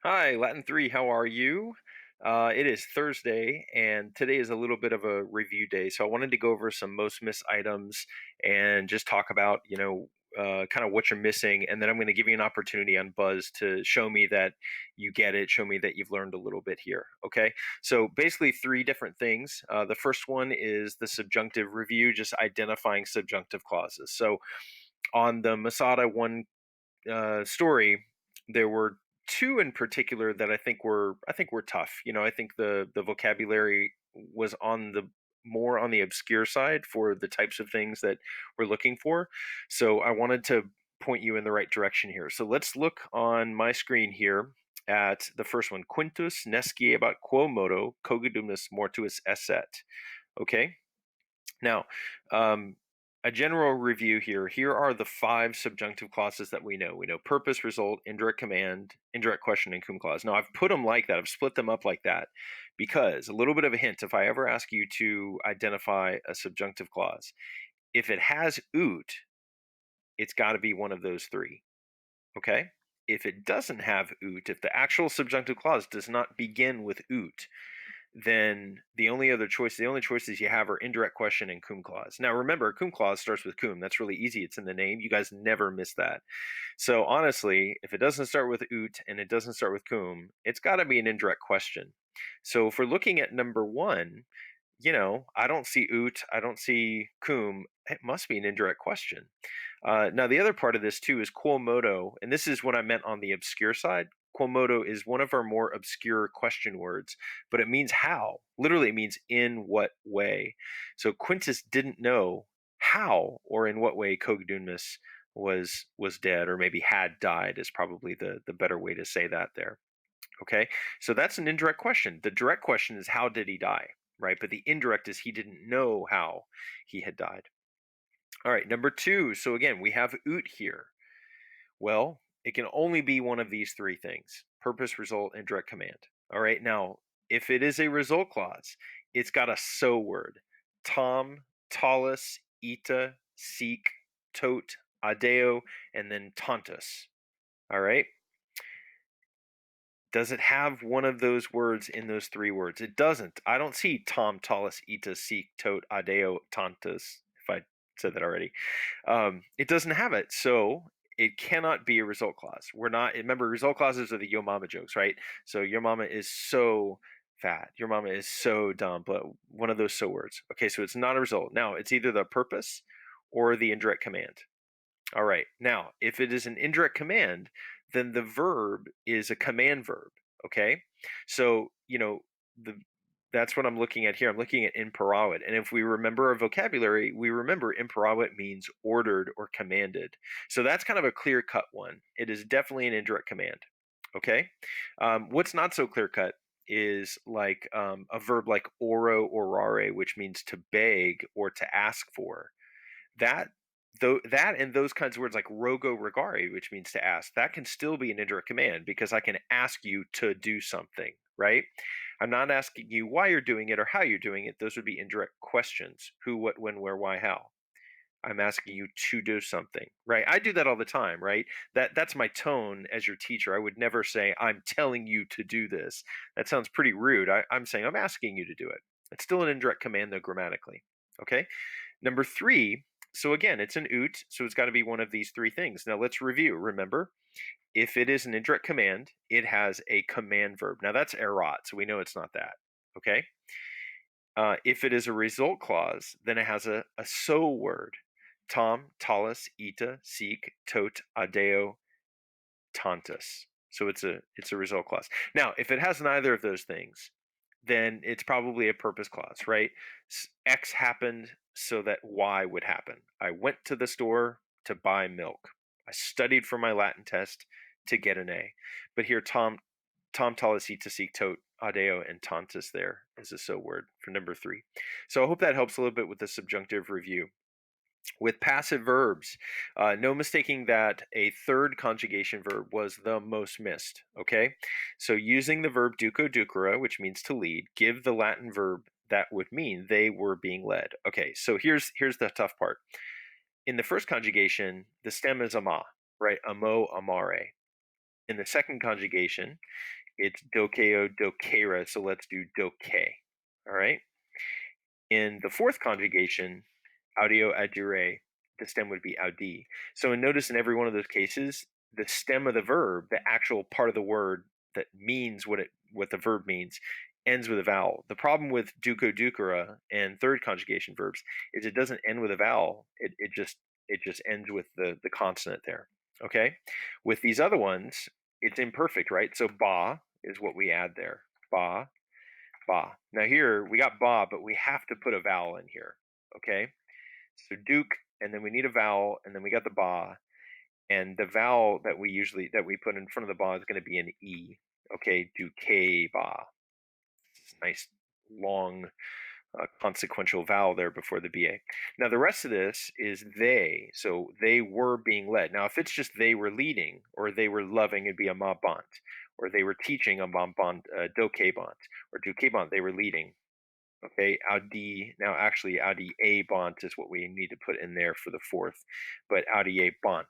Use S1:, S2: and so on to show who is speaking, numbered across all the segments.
S1: Hi, Latin 3, how are you? It is Thursday, and today is a little bit of a review day. So I wanted to go over some most missed items and just talk about, kind of what you're missing. And then I'm going to give you an opportunity on Buzz to show me that you get it, show me that you've learned a little bit here. Okay. So basically, three different things. The first one is the subjunctive review, just identifying subjunctive clauses. So on the Masada 1 story, there were two in particular that I think were tough. I think the vocabulary was on the more on the obscure side for the types of things that we're looking for. So I wanted to point you in the right direction here. So let's look on my screen here at the first one. Quintus nesciebat quo modo cogitumus mortuus esset. Okay. Now, um, a general review here. Here are the five subjunctive clauses that we know. We know purpose, result, indirect command, indirect question, and cum clause. Now, I've put them like that. I've split them up like that because a little bit of a hint. If I ever ask you to identify a subjunctive clause, if it has oot, it's got to be one of those three. Okay? If it doesn't have oot, if the actual subjunctive clause does not begin with oot, then the only choices you have are indirect question and cum clause. Now remember, cum clause starts with cum. That's really easy. It's in the name. You guys never miss that. So honestly, if it doesn't start with ut and it doesn't start with cum, it's got to be an indirect question. So if we're looking at number one, I don't see ut, I don't see cum. It must be an indirect question. Now, the other part of this too is quo modo, and this is what I meant on the obscure side. Quo modo is one of our more obscure question words, but it means how. Literally, it means in what way. So Quintus didn't know how or in what way Cogdunmus was dead, or maybe had died, is probably the better way to say that there. Okay, so that's an indirect question. The direct question is how did he die, right? But the indirect is he didn't know how he had died. All right, number two. So again, we have oot here. Well, it can only be one of these three things: purpose, result, and direct command. All right, now, if it is a result clause, it's got a so word: tom, talus, ita, seek, tot, adeo, and then tantus. All right, does it have one of those words in those three words? It doesn't. I don't see tom, talus, ita, seek, tot, adeo, tantus, if I said that already. It doesn't have it. So it cannot be a result clause. We're not, remember, result clauses are the yo mama jokes, right? So your mama is so fat. Your mama is so dumb, but one of those so words. Okay, so it's not a result. Now, it's either the purpose or the indirect command. All right. Now, if it is an indirect command, then the verb is a command verb. Okay. So, the that's what I'm looking at here. I'm looking at imperawit. And if we remember our vocabulary, we remember imperawit means ordered or commanded. So that's kind of a clear cut one. It is definitely an indirect command. Okay. What's not so clear cut is like a verb like oro orare, which means to beg or to ask for. That though that and those kinds of words like rogo regari, which means to ask, that can still be an indirect command because I can ask you to do something, right? I'm not asking you why you're doing it or how you're doing it. Those would be indirect questions: who, what, when, where, why, how. I'm asking you to do something, right? I do that all the time, right? That's my tone as your teacher. I would never say I'm telling you to do this. That sounds pretty rude. I'm saying I'm asking you to do it. It's still an indirect command though grammatically. Okay. Number three, so again, it's an oot, so it's got to be one of these three things. Now let's review. Remember, if it is an indirect command, it has a command verb. Now that's erat, so we know it's not that. Okay. If it is a result clause, then it has a so word: tom, talus, ita, seek, tot, adeo, tantus. So it's a result clause. Now, if it has neither of those things, then it's probably a purpose clause, right? X happened so that Y would happen. I went to the store to buy milk. I studied for my Latin test to get an A. But here, Tom Talisi to seek tot adeo and tantus there is a so word for number three. So I hope that helps a little bit with the subjunctive review. With passive verbs, no mistaking that a third conjugation verb was the most missed. Okay, so using the verb duco ducere, which means to lead, give the Latin verb that would mean they were being led. Okay, so here's the tough part. In the first conjugation, the stem is ama, right? Amo, amare. In the second conjugation, it's dokeo, dokera, so let's do doke. All right. In the fourth conjugation, audio adire, the stem would be audi. So notice in every one of those cases, the stem of the verb, the actual part of the word that means what the verb means, ends with a vowel. The problem with duko dukara and third conjugation verbs is it doesn't end with a vowel. It just ends with the consonant there. Okay? With these other ones, it's imperfect, right? So ba is what we add there. Ba, ba. Now here we got ba, but we have to put a vowel in here. Okay? So Duke, and then we need a vowel, and then we got the ba, and the vowel that we put in front of the ba is going to be an e. Okay, Duke ba. It's a nice long consequential vowel there before the ba. Now the rest of this is they, so they were being led. Now if it's just they were leading or they were loving, it'd be a ma bant, or they were teaching a ma bant, doke bant, or duke bant. They were leading. Okay, Audi, now actually Audi A Bont is what we need to put in there for the fourth, but Audi A Bont.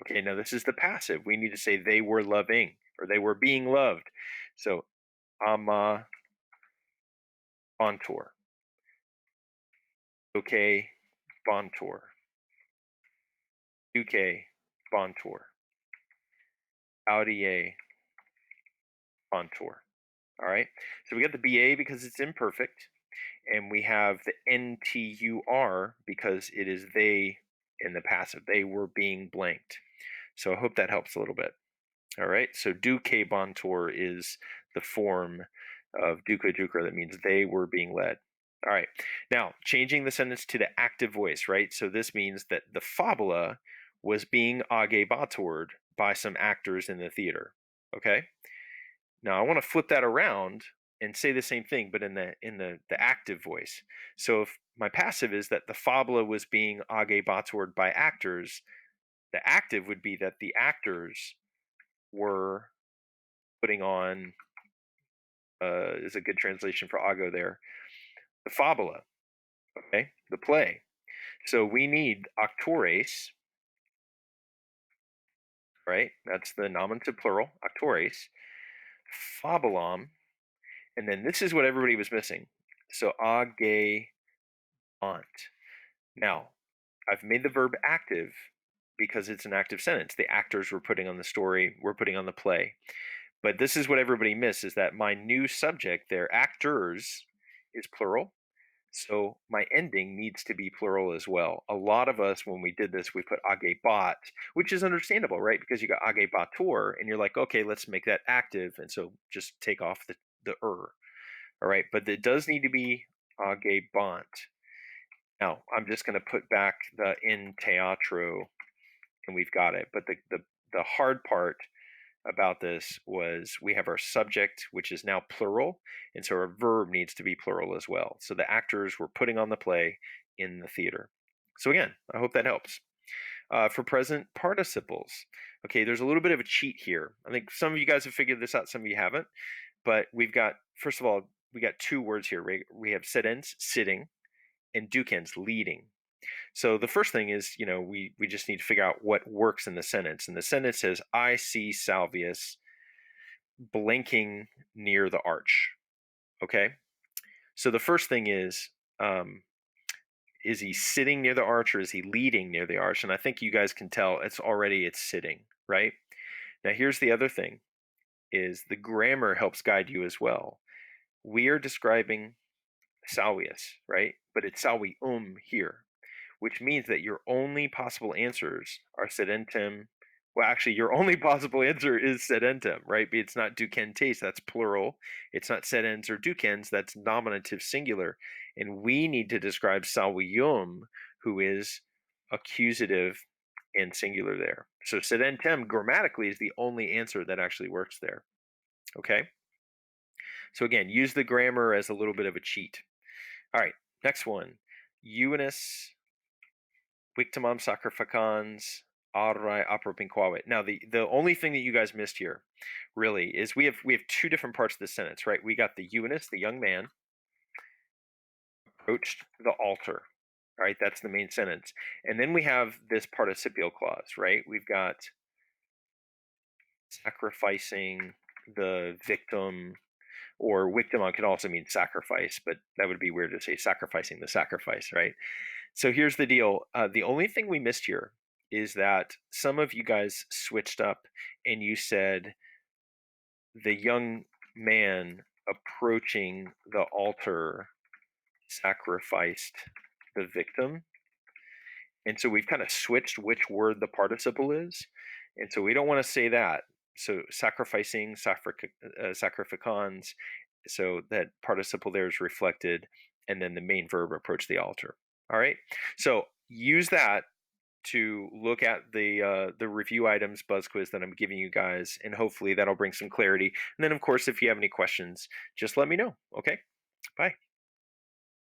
S1: Okay, now this is the passive. We need to say they were loving or they were being loved. So Ama Bontor. Okay, Bontor. Duque Bontor. Audi A Bontor. All right, so we got the BA because it's imperfect, and we have the NTUR because it is they in the passive. They were being blanked. So I hope that helps a little bit. All right, so duque bontor is the form of duque ducra that means they were being led. All right, now changing the sentence to the active voice, right? So this means that the fabula was being agebatoured by some actors in the theater. Okay, now I want to flip that around and say the same thing, but in the active voice. So if my passive is that the fabula was being agebatoured by actors, the active would be that the actors were putting on is a good translation for ago there, the fabula, okay, the play. So we need actores, right? That's the nominative plural, actores, fabulam, and then this is what everybody was missing. So agabant. Now, I've made the verb active because it's an active sentence. The actors were putting on the story, we're putting on the play. But this is what everybody missed is that my new subject there, actors, is plural. So my ending needs to be plural as well. A lot of us, when we did this, we put agebat, which is understandable, right? Because you got agebator, and you're like, okay, let's make that active, and so just take off the All right, but it does need to be agebant. Now I'm just going to put back the in teatro, and we've got it. But the hard part about this was we have our subject, which is now plural, and so our verb needs to be plural as well. So the actors were putting on the play in the theater. So again, I hope that helps. For present participles, okay, there's a little bit of a cheat here. I think some of you guys have figured this out, some of you haven't, but we've got, first of all, we got two words here. Right? We have sedens, sitting, and ducens, leading. So the first thing is, we just need to figure out what works in the sentence. And the sentence says, I see Salvius blinking near the arch. Okay? So the first thing is he sitting near the arch or is he leading near the arch? And I think you guys can tell it's sitting, right? Now here's the other thing is the grammar helps guide you as well. We are describing Salvius, right? But it's Salvium here, which means that your only possible answers are sedentem. Well, actually, your only possible answer is sedentem, right? It's not ducentes, that's plural. It's not sedens or ducens, that's nominative singular. And we need to describe salvium, who is accusative and singular there. So sedentem grammatically is the only answer that actually works there. Okay? So again, use the grammar as a little bit of a cheat. All right, next one. Uinus victimam sacrificans arai apropinquavit. Now, the only thing that you guys missed here, really, is we have two different parts of the sentence, right? We got the Eunice, the young man, approached the altar, right? That's the main sentence, and then we have this participial clause, right? We've got sacrificing the victim, or victim can also mean sacrifice, but that would be weird to say sacrificing the sacrifice, right? So here's the deal. The only thing we missed here is that some of you guys switched up and you said the young man approaching the altar sacrificed the victim. And so we've kind of switched which word the participle is. And so we don't want to say that. So sacrificing, sacrificans, so that participle there is reflected, and then the main verb approach the altar. All right. So use that to look at the review items buzz quiz that I'm giving you guys, and hopefully that'll bring some clarity. And then, of course, if you have any questions, just let me know. Okay. Bye.